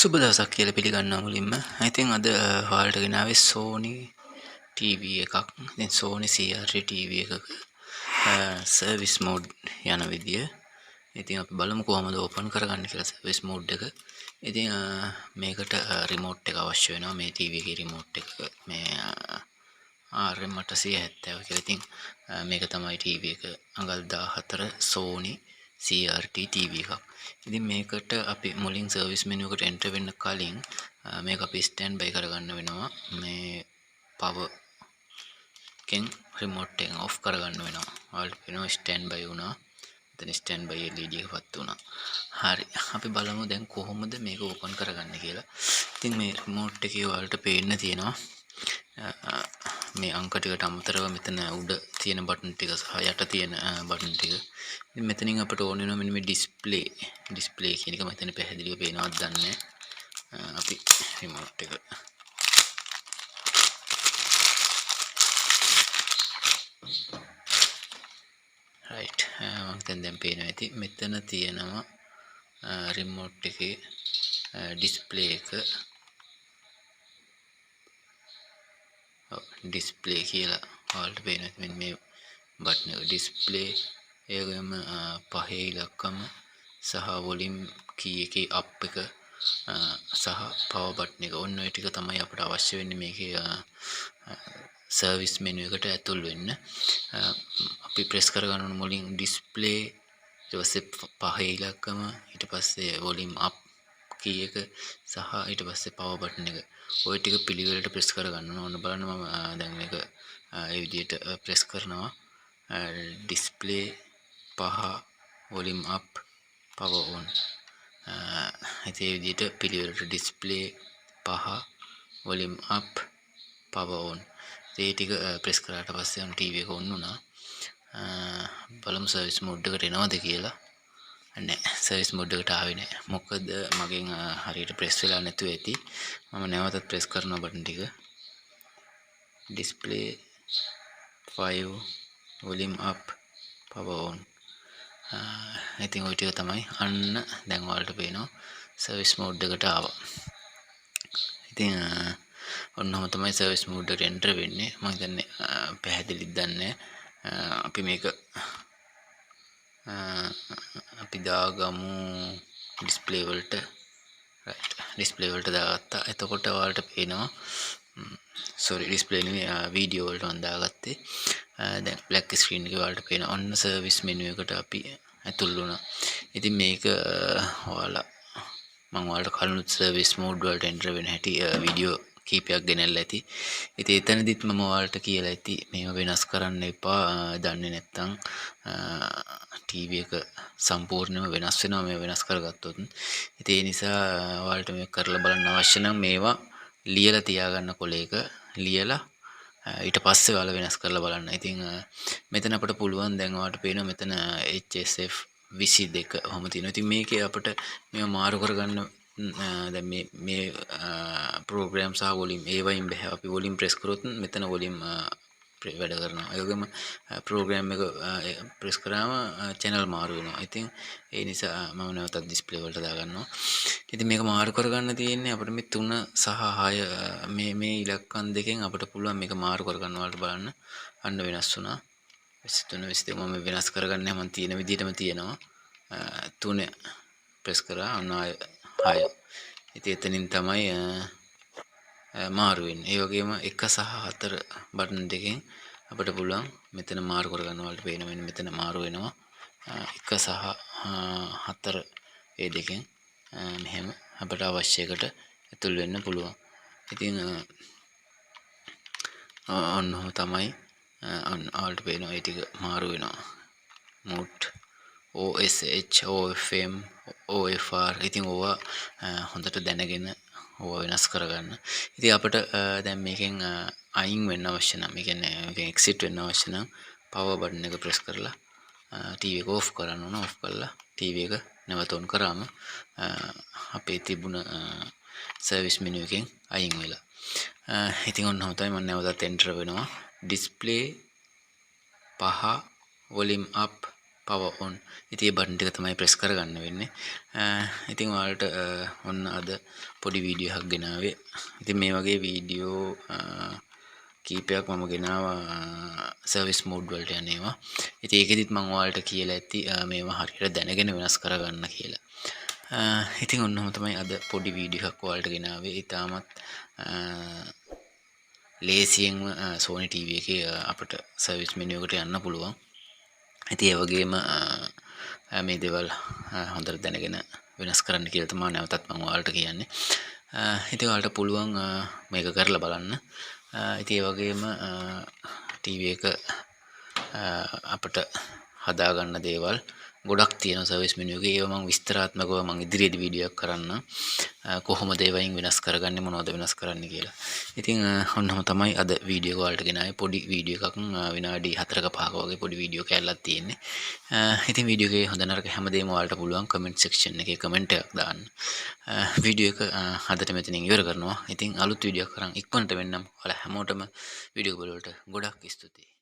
සුබ දවසක් කියලා පිළිගන්නවා මුලින්ම. ඉතින් අද ඔයාලට ගෙනාවේ Sony TV එකක්. ඉතින් Sony CRT TV එකක සර්විස් මෝඩ් යන විදිය. ඉතින් අපි බලමු කොහොමද ඕපන් කරගන්නේ කියලා සර්විස් මෝඩ් එක. ඉතින් මේකට රිමෝට් එක අවශ්‍ය වෙනවා. මේ TV එකේ රිමෝට් එක මේ RM870 කියලා. ඉතින් මේක තමයි TV එක. අඟල් 14 Sony CRT TV එකක්. ඉතින් මේකට අපි මුලින් සර්විස් මෙනු එකට එන්ටර් වෙන්න කලින් මේක අපි ස්ටෑන්ඩ් බයි කරගන්න වෙනවා. මේ පවර් එකෙන් රිමෝට් එක ඔෆ් කරගන්න වෙනවා. ඔයාලට වෙනවා ස්ටෑන්ඩ් බයි වුණා. එතන ස්ටෑන්ඩ් බයි LED එකපත් වුණා. හරි. අපි බලමු දැන් කොහොමද මේක ඕපන් කරගන්නේ කියලා. ඉතින් මේ රිමෝට් එකේ ඔයාලට පේන්න තියෙනවා මේ අංක ටිකට අමතරව මෙතන උඩ තියෙන බටන් ටික සහ යට තියෙන බටන් ටික. ඉතින් මෙතනින් අපිට ඕන වෙනවා මෙන්න මේ ඩිස්ප්ලේ කියන එක මෙතන පැහැදිලිව පේනවද දන්නේ අපි රිමෝට් එක රයිට් මම දැන් පේනවා ඇති මෙතන තියෙනවා රිමෝට් එකේ ඩිස්ප්ලේ එක ඩිස්ප්ලේ කියලා ඔයාලට පේනවා මෙන්න මේ බටන් එක ඩිස්ප්ලේ ඒකම පහේ ඉලක්කම සහ වොලියම් කී එකේ අප් එක සහ පවර් බටන් එක ඔන්න ඔය ටික තමයි අපිට අවශ්‍ය වෙන්නේ මේකේ සර්විස් මෙනු එකට ඇතුල් වෙන්න. අපි ප්‍රෙස් කරගන්න ඕන මුලින් ඩිස්ප්ලේ ඊට පස්සේ පහේ ඉලක්කම ඊට පස්සේ වොලියම් අප් කී එක සහ ඊට පස්සේ පවර් බටන් එක ওই ටික පිළිවෙලට ප්‍රෙස් කරගන්න ඕන. ඔන්න බලන්න මම දැන් මේක ඒ විදිහට ප්‍රෙස් කරනවා. ඩිස්ප්ලේ පහ වොලියම් අප් පවර් ඔන් ඒ විදිහට පිළිවෙලට ඩිස්ප්ලේ පහ වොලියම් අප් පවර් ඔන් ඒ ටික ප්‍රෙස් කරාට පස්සේ නම් TV එක ඔන් වුණා. බලමු සර්විස් මෝඩ් එකට එනවද කියලා. නෑ සර්විස් මෝඩ් එකට ආවේ නෑ. මොකද මගෙන් හරියට ප්‍රෙස් වෙලා නැතුව ඇති. මම නැවතත් ප්‍රෙස් කරනවා බටන් ටික. Display 5 volume up power on ඉතින් ওই ටික තමයි අන්න දැන් ඔයාලට පේනවා සර්විස් මෝඩ් එකට ආවා. ඉතින් ඔන්නම තමයි සර්විස් මෝඩ් එකට එන්ටර් වෙන්නේ. මම හිතන්නේ පැහැදිලිද දන්නේ අපි මේක අපි දාගමු ඩිස්ප්ලේ වලට රයිට් ඩිස්ප්ලේ වලට දාගත්තා. එතකොට ඔයාලට පේනවා සෝරි ඩිස්ප්ලේ නෙමෙයි වීඩියෝ වලට මම දාගත්තේ. දැන් බ්ලැක් ස්ක්‍රීන් එකේ ඔයාලට පේන ඔන්න සර්විස් මෙනු එකට අපි ඇතුල් වුණා. ඉතින් මේක ඔයාලා මම ඔයාලට කලිනුත් සර්විස් මෝඩ් වලට එන්ටර් වෙන හැටි වීඩියෝ කීපයක් ගෙනල්ලා ඇති. ඉතින් එතනදිත් මම ඔයාලට කියලා ඇති මේව වෙනස් කරන්න එපා. දන්නේ නැත්නම් TV එක සම්පූර්ණයෙන්ම වෙනස් වෙනවා මේ වෙනස් කරගත්තොත්. ඉතින් ඒ නිසා ඔයාලට මේක කරලා බලන්න අවශ්‍ය නම් මේවා ලියලා තියාගන්න කොලයක ලියලා ඊට පස්සේ ඔයාලා වෙනස් කරලා බලන්න. ඉතින් මෙතන අපිට පුළුවන් දැන් ඔයාලට පේනවා මෙතන HSF 22 ඔහොම තියෙනවා. ඉතින් මේකේ අපිට මේව මාරු කරගන්න දැන් මේ ප්‍රෝග්‍රෑම් සහ වොලියම් ඒවයින් බෑ. අපි වොලියම් ප්‍රෙස් කරොත් මෙතන වොලියම් වැඩ කරනවා. ඒ වගේම ප්‍රෝග්‍රෑම් එක ප්‍රෙස් කරාම channel මාරු වෙනවා. ඉතින් ඒ නිසා මම නැවතත් ඩිස්ප්ලේ වලට දාගන්නවා. ඉතින් මේක මාරු කරගන්න තියෙන්නේ අපිට මේ 3 සහ 6 මේ ඉලක්කම් දෙකෙන් අපිට පුළුවන් මේක මාරු කරගන්න වලට බලන්න. අන්න වෙනස් වුණා. 23 22 මම වෙනස් කරගන්නේ මම තියෙන විදිහටම තියෙනවා. 3 ප්‍රෙස් කරා අන්න 6. ඉතින් එතනින් තමයි මාරු වෙන්නේ. ඒ වගේම 1 සහ 4 බටන් දෙකෙන් අපිට පුළුවන් මෙතන මාරු කරගන්න වලට පේන මෙන්න මෙතන මාරු වෙනවා. 1 සහ 4 ඒ දෙකෙන් මෙහෙම අපිට අවශ්‍ය එකට ඇතුල් වෙන්න පුළුවන්. ඉතින් ඔන්නෝ තමයි ඔයාලට පේනවා ඒ ටික මාරු වෙනවා. මෝඩ් OSH OFM OFR ඉතින් ඕවා හොඳට දැනගෙන ඕවා වෙනස් කරගන්න. ඉතින් අපිට දැන් මේකෙන් අයින් වෙන්න අවශ්‍ය නම් ඒ කියන්නේ මේකෙන් එක්සිට් වෙන්න අවශ්‍ය නම් පවර් බටන් එක ප්‍රෙස් කරලා TV එක ඕෆ් කරන්න ඕන. ඕෆ් කරලා TV එක නැවත ඔන් කරාම අපේ තිබුණ සර්විස් මෙනු එකෙන් අයින් වෙලා. ඉතින් ඔන්න තමයි මම නැවතත් එන්ටර් වෙනවා. ඩිස්ප්ලේ පහ වොලියම් අප් power on. ඉතින් ඒ බටන් ටික තමයි ප්‍රෙස් කරගන්න වෙන්නේ. ඉතින් ඔයාලට ඔන්න අද පොඩි වීඩියෝ එකක් ගෙනාවේ. ඉතින් මේ වගේ වීඩියෝ කීපයක් මම ගෙනාවා සර්විස් මෝඩ් වලට යන ඒවා. ඉතින් ඒකෙදිත් මම ඔයාලට කියලා ඇති මේවා හරියට දැනගෙන වෙනස් කරගන්න කියලා. ඉතින් ඔන්නම තමයි අද පොඩි වීඩියෝ එකක් ඔයාලට ගෙනාවේ. ඊටමත් ලේසියෙන්ම Sony TV එකේ අපිට සර්විස් මෙනු එකට යන්න පුළුවන්. ඉතින් ඒ වගේම මේ දේවල් හොඳට දැනගෙන වෙනස් කරන්න කියලා තමයි නැවතත් මම ඔයාලට කියන්නේ. ඉතින් ඔයාලට පුළුවන් මේක කරලා බලන්න. ඉතින් ඒ වගේම TV එක අපිට හදාගන්න දේවල් ගොඩක් තියෙනවා සර්විස් මෙනු එකේ. ඒවා මම විස්තරාත්මකව මම ඉදිරියේදී වීඩියෝ එකක් කරන්න. කොහොමද ඒවයින් වෙනස් කරගන්නේ මොනවද වෙනස් කරන්න කියලා. ඉතින් ඔන්නම තමයි අද වීඩියෝ එක ඔයාලට ගෙනාවේ. පොඩි වීඩියෝ එකක් විනාඩි 4ක 5ක වගේ පොඩි වීඩියෝ කෑල්ලක් තියෙන්නේ. ඉතින් වීඩියෝ එකේ හොඳ නරක හැමදේම ඔයාලට පුළුවන් කමෙන්ට් සෙක්ෂන් එකේ කමෙන්ට් එකක් දාන්න. වීඩියෝ එක අදට මෙතනින් ඉවර කරනවා. ඉතින් අලුත් වීඩියෝ එකක් කරන් ඉක්මනට වෙන්නම්. ඔයාලා හැමෝටම වීඩියෝ බලවලට ගොඩක් ස්තුතියි.